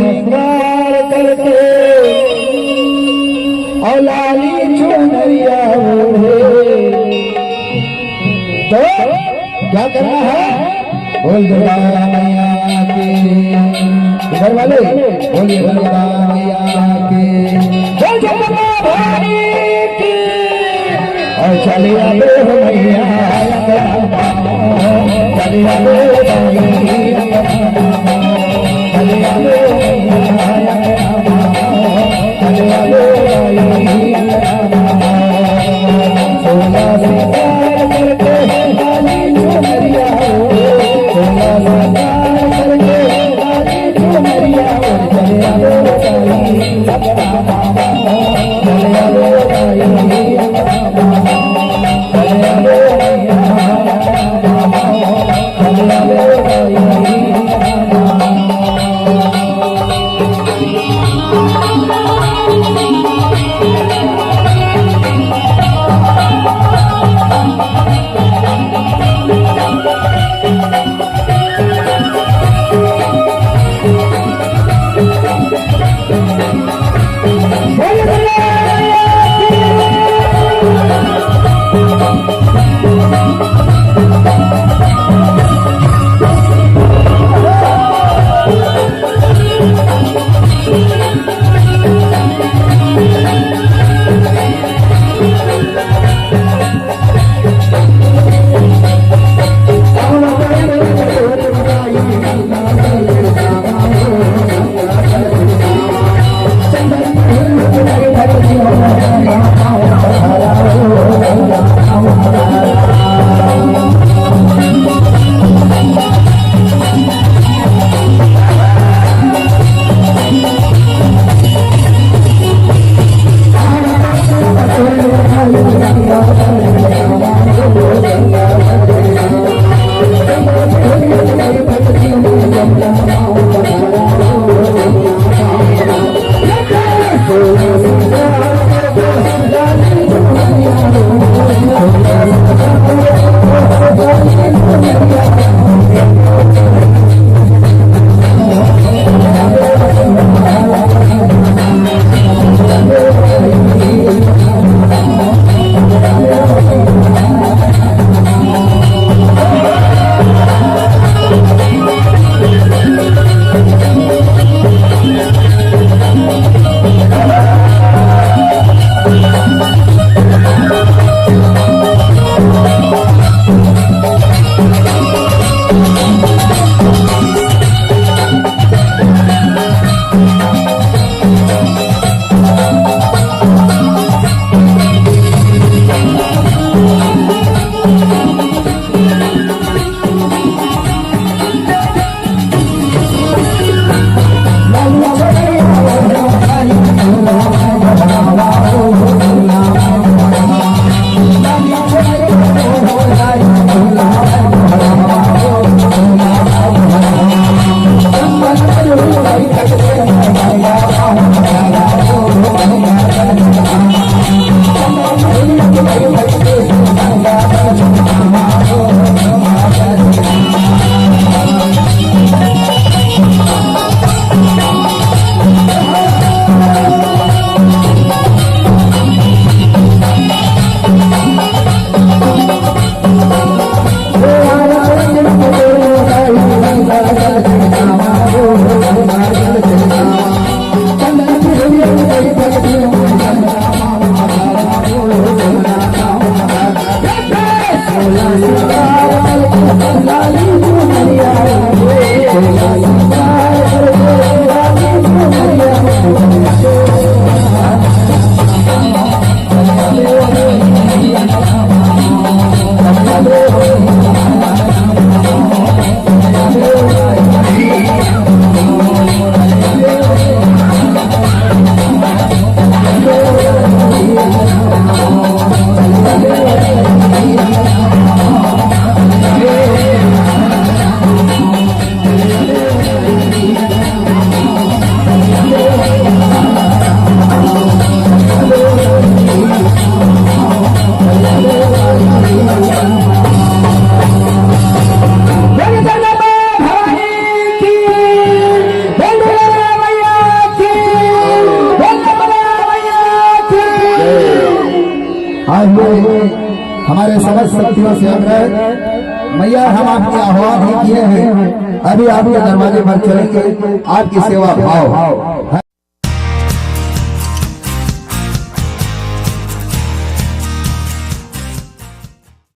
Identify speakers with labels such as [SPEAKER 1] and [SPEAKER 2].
[SPEAKER 1] श्रृंगार करके और लाली चुनरिया ओढ़े। तो क्या करना है? बोल दुर्गा मैया के। घर वाले बोलिए दुर्गा मैया के। बोल दुर्गा भवानी की। और चले आवे मैया चले आवे चले आवे चले आवे सोना सिंगार करके लाली चुनरिया सोना सिंगार करके लाली चुनरिया चले आवे चले आइए हमारे समस्त शक्तियों से आग्रह, मैया हम आपके आह्वान ही किए हैं, अभी आपके दरवाजे पर चलेंगे, आपकी सेवा भाव